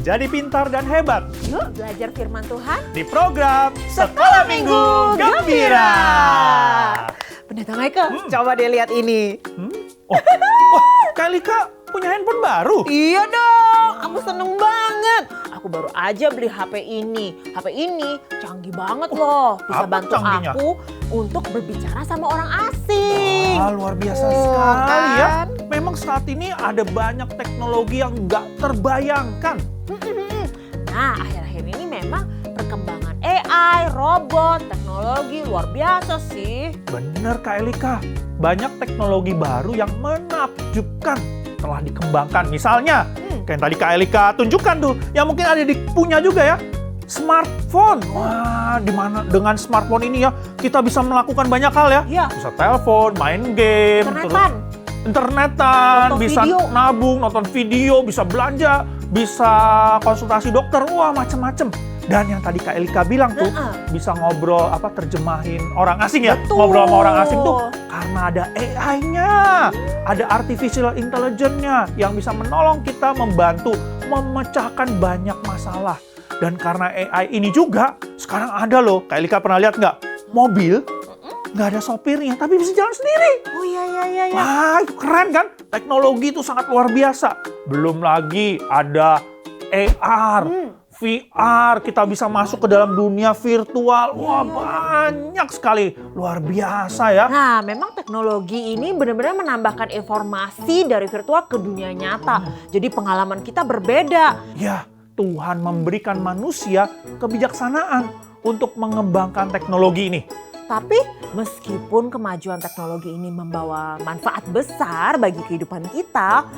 menjadi pintar dan hebat. Yuk belajar firman Tuhan Di program Sekolah Minggu Gembira. Pendeta Michael, coba deh lihat ini. Oh, Kak Lika punya handphone baru? Iya dong, aku seneng banget. Aku baru aja beli HP ini. HP ini canggih banget loh. Bisa apa bantu canggihnya? aku untuk berbicara sama orang asing. Luar biasa Oh, sekali ya. kan? Memang saat ini ada banyak teknologi yang nggak terbayangkan. Nah, akhir-akhir ini memang perkembangan AI, robot, teknologi luar biasa sih. Bener Kak Elika, banyak teknologi baru yang menakjubkan telah dikembangkan. Misalnya, kayak yang tadi Kak Elika tunjukkan tuh, yang mungkin ada punya juga ya, smartphone. Wah, dimana dengan smartphone ini ya, kita bisa melakukan banyak hal ya. Iya. Bisa telepon, main game, internetan, Nonton bisa video. nabung, nonton video, bisa belanja, bisa konsultasi dokter, wah macem-macem. Dan yang tadi Kak Elika bilang tuh, bisa ngobrol, terjemahin orang asing ya. Betul. Ngobrol sama orang asing tuh karena ada AI-nya, ada artificial intelligence-nya yang bisa menolong kita membantu memecahkan banyak masalah. Dan karena AI ini juga, sekarang ada loh, Kak Elika pernah lihat nggak? Mobil, nggak ada sopirnya, tapi bisa jalan sendiri. Oh iya. Wah, itu keren kan? Teknologi itu sangat luar biasa. Belum lagi ada AR, VR, kita bisa masuk ke dalam dunia virtual. Wah, banyak sekali. Luar biasa ya. Nah, memang teknologi ini benar-benar menambahkan informasi dari virtual ke dunia nyata. Jadi pengalaman kita berbeda. Ya, Tuhan memberikan manusia kebijaksanaan untuk mengembangkan teknologi ini. Tapi meskipun kemajuan teknologi ini membawa manfaat besar bagi kehidupan kita,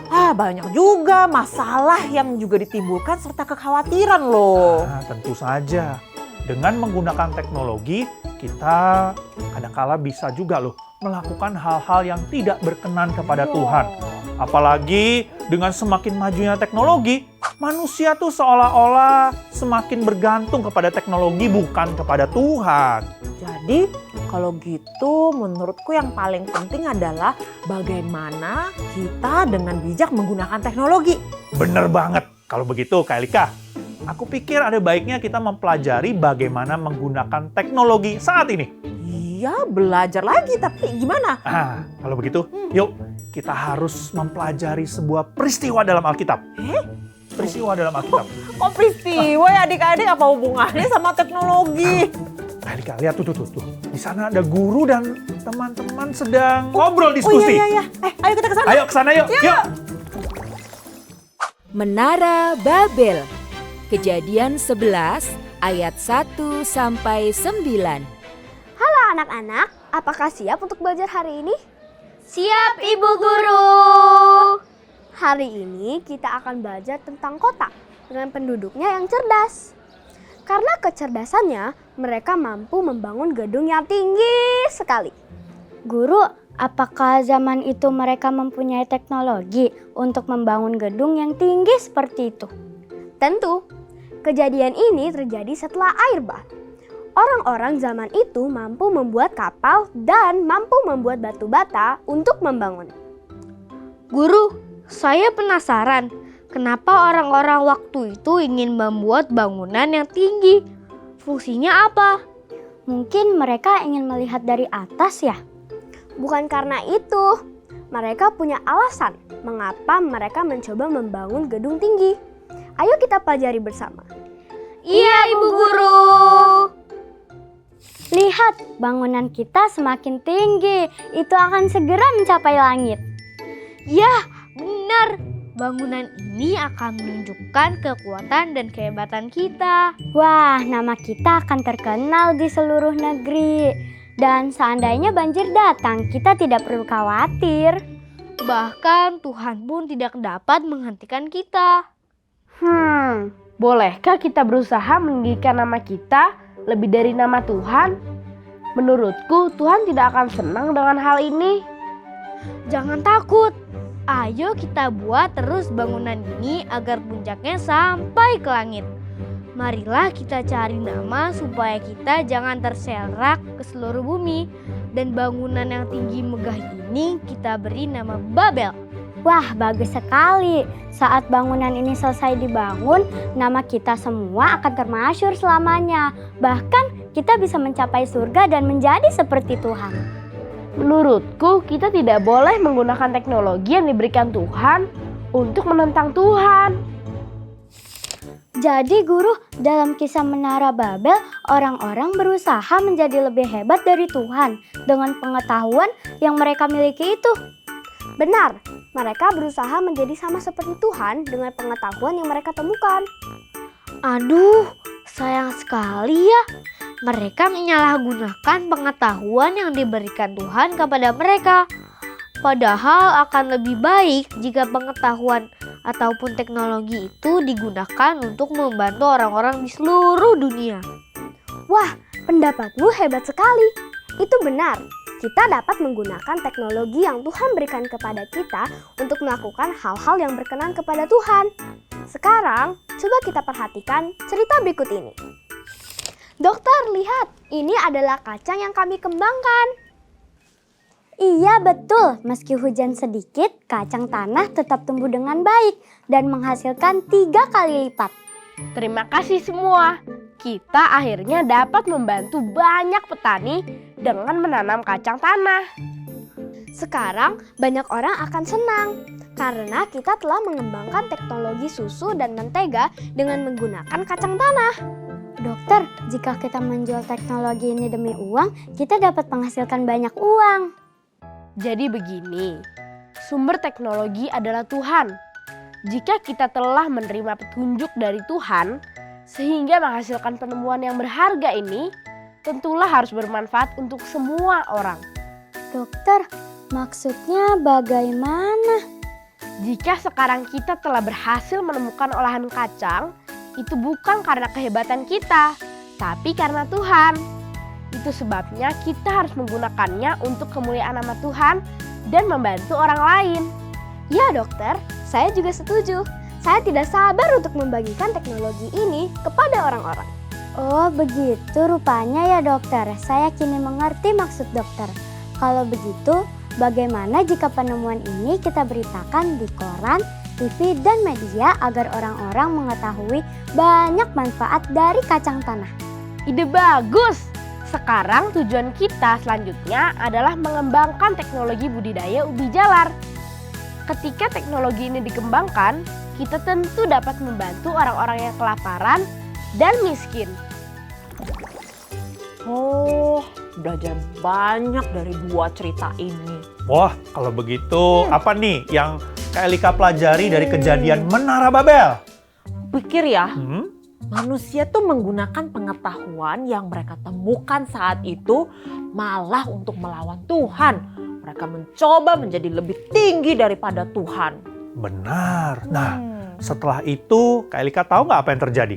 banyak juga masalah yang juga ditimbulkan serta kekhawatiran loh. Nah, tentu saja. Dengan menggunakan teknologi, kita kadangkala bisa juga loh melakukan hal-hal yang tidak berkenan kepada Tuhan. Apalagi dengan semakin majunya teknologi, manusia tuh seolah-olah semakin bergantung kepada teknologi bukan kepada Tuhan. Jadi kalau gitu menurutku yang paling penting adalah bagaimana kita dengan bijak menggunakan teknologi. Bener banget. Kalau begitu Kak Elika, aku pikir ada baiknya kita mempelajari bagaimana menggunakan teknologi saat ini. Iya, belajar lagi, tapi gimana? Kalau begitu, yuk kita harus mempelajari sebuah peristiwa dalam Alkitab. Peristiwa dalam Alkitab. Kok peristiwa ya adik-adik, apa hubungannya sama teknologi? Kak, lihat tuh. Di sana ada guru dan teman-teman sedang ngobrol diskusi. Oh iya. Ayo kita ke sana. Ayo ke sana yuk. Yuk. Menara Babel. Kejadian 11 ayat 1 sampai 9. Halo anak-anak, apakah siap untuk belajar hari ini? Siap, Ibu Guru. Hari ini kita akan belajar tentang kota dengan penduduknya yang cerdas. Karena kecerdasannya, mereka mampu membangun gedung yang tinggi sekali. Guru, apakah zaman itu mereka mempunyai teknologi untuk membangun gedung yang tinggi seperti itu? Tentu, kejadian ini terjadi setelah air bah. Orang-orang zaman itu mampu membuat kapal dan mampu membuat batu bata untuk membangun. Guru, saya penasaran. Kenapa orang-orang waktu itu ingin membuat bangunan yang tinggi? Fungsinya apa? Mungkin mereka ingin melihat dari atas ya? Bukan karena itu. Mereka punya alasan mengapa mereka mencoba membangun gedung tinggi. Ayo kita pelajari bersama. Iya, Ibu Guru. Lihat, bangunan kita semakin tinggi. Itu akan segera mencapai langit. Ya, benar. Bangunan ini akan menunjukkan kekuatan dan kehebatan kita. Wah, nama kita akan terkenal di seluruh negeri. Dan seandainya banjir datang, kita tidak perlu khawatir. Bahkan Tuhan pun tidak dapat menghentikan kita. Bolehkah kita berusaha meninggikan nama kita lebih dari nama Tuhan? Menurutku, Tuhan tidak akan senang dengan hal ini. Jangan takut. Ayo kita buat terus bangunan ini agar puncaknya sampai ke langit. Marilah kita cari nama supaya kita jangan terserak ke seluruh bumi. Dan bangunan yang tinggi megah ini kita beri nama Babel. Wah, bagus sekali. Saat bangunan ini selesai dibangun, nama kita semua akan termasyhur selamanya. Bahkan kita bisa mencapai surga dan menjadi seperti Tuhan. Menurutku, kita tidak boleh menggunakan teknologi yang diberikan Tuhan untuk menentang Tuhan. Jadi guru, dalam kisah Menara Babel, orang-orang berusaha menjadi lebih hebat dari Tuhan dengan pengetahuan yang mereka miliki itu. Benar, mereka berusaha menjadi sama seperti Tuhan dengan pengetahuan yang mereka temukan. Aduh, sayang sekali ya. Mereka menyalahgunakan pengetahuan yang diberikan Tuhan kepada mereka. Padahal akan lebih baik jika pengetahuan ataupun teknologi itu digunakan untuk membantu orang-orang di seluruh dunia. Wah, pendapatmu hebat sekali. Itu benar. Kita dapat menggunakan teknologi yang Tuhan berikan kepada kita untuk melakukan hal-hal yang berkenan kepada Tuhan. Sekarang, coba kita perhatikan cerita berikut ini. Dokter, lihat, ini adalah kacang yang kami kembangkan. Iya betul, meski hujan sedikit, kacang tanah tetap tumbuh dengan baik dan menghasilkan 3 kali lipat. Terima kasih semua. Kita akhirnya dapat membantu banyak petani dengan menanam kacang tanah. Sekarang, banyak orang akan senang karena kita telah mengembangkan teknologi susu dan mentega dengan menggunakan kacang tanah. Dokter, jika kita menjual teknologi ini demi uang, kita dapat menghasilkan banyak uang. Jadi begini, sumber teknologi adalah Tuhan. Jika kita telah menerima petunjuk dari Tuhan, sehingga menghasilkan penemuan yang berharga ini, tentulah harus bermanfaat untuk semua orang. Dokter, maksudnya bagaimana? Jika sekarang kita telah berhasil menemukan olahan kacang, itu bukan karena kehebatan kita, tapi karena Tuhan. Itu sebabnya kita harus menggunakannya untuk kemuliaan nama Tuhan dan membantu orang lain. Ya dokter, saya juga setuju. Saya tidak sabar untuk membagikan teknologi ini kepada orang-orang. Oh begitu rupanya ya dokter, saya kini mengerti maksud dokter. Kalau begitu, bagaimana jika penemuan ini kita beritakan di koran, TV, dan media agar orang-orang mengetahui banyak manfaat dari kacang tanah? Ide bagus! Sekarang tujuan kita selanjutnya adalah mengembangkan teknologi budidaya ubi jalar. Ketika teknologi ini dikembangkan, kita tentu dapat membantu orang-orang yang kelaparan dan miskin. Oh, belajar banyak dari 2 cerita ini. Wah, kalau begitu apa nih yang Kak Elika pelajari dari kejadian Menara Babel? Pikir ya, Hmm? manusia tuh menggunakan pengetahuan yang mereka temukan saat itu malah untuk melawan Tuhan. Mereka mencoba menjadi lebih tinggi daripada Tuhan. Benar. Nah, setelah itu Kak Elika tahu nggak apa yang terjadi?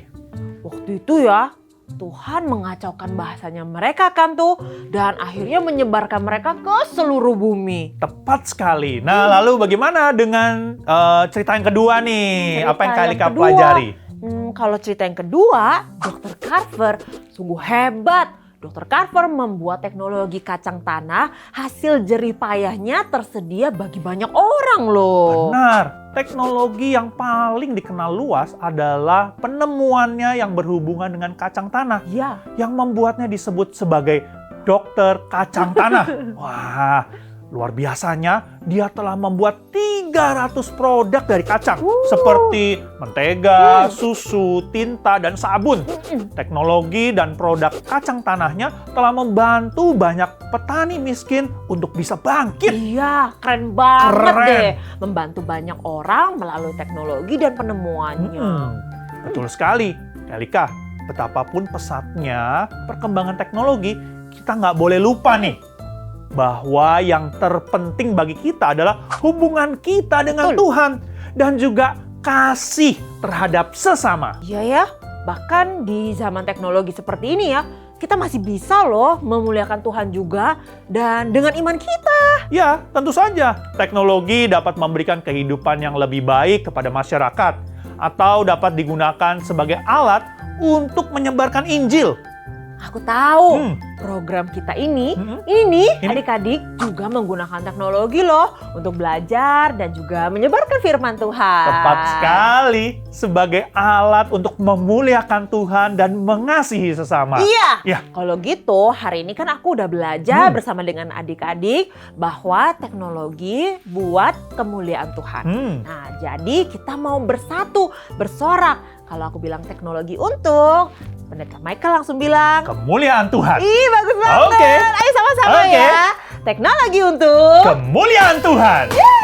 Waktu itu ya, Tuhan mengacaukan bahasanya mereka kan tuh. Dan akhirnya menyebarkan mereka ke seluruh bumi. Tepat sekali. Nah, lalu bagaimana dengan cerita yang kedua nih? Cerita Apa yang Kak yang Elika kedua. pelajari? Kalau cerita yang kedua, Dr. Carver sungguh hebat. Dr. Carver membuat teknologi kacang tanah, hasil jerih payahnya tersedia bagi banyak orang loh. Benar. Teknologi yang paling dikenal luas adalah penemuannya yang berhubungan dengan kacang tanah. Ya, Yang membuatnya disebut sebagai dokter kacang tanah. Wah, luar biasanya dia telah membuat 300 produk dari kacang. Seperti mentega, susu, tinta, dan sabun. Teknologi dan produk kacang tanahnya telah membantu banyak petani miskin untuk bisa bangkit. iya, keren banget Keren. deh. Membantu banyak orang melalui teknologi dan penemuannya. Betul sekali. Elika, betapapun pesatnya perkembangan teknologi, kita nggak boleh lupa nih bahwa yang terpenting bagi kita adalah hubungan kita dengan Tuhan dan juga kasih terhadap sesama. Iya ya, bahkan di zaman teknologi seperti ini ya, kita masih bisa loh memuliakan Tuhan juga dan dengan iman kita. Ya, tentu saja teknologi dapat memberikan kehidupan yang lebih baik kepada masyarakat atau dapat digunakan sebagai alat untuk menyebarkan Injil. Aku tahu, Hmm. program program kita ini, Mm-mm. ini Ini. adik-adik juga menggunakan teknologi loh untuk belajar dan juga menyebarkan firman Tuhan. Tepat sekali, sebagai alat untuk memuliakan Tuhan dan mengasihi sesama. Iya. Ya. Kalau gitu, hari ini kan aku udah belajar bersama dengan adik-adik bahwa teknologi buat kemuliaan Tuhan. Nah, jadi kita mau bersatu, bersorak. Kalau aku bilang teknologi untuk, Pendeta Michael langsung bilang, Kemuliaan Tuhan. ih bagus banget. Oke. Ayo sama-sama Oke. ya. Teknologi untuk Kemuliaan Tuhan. Yeay.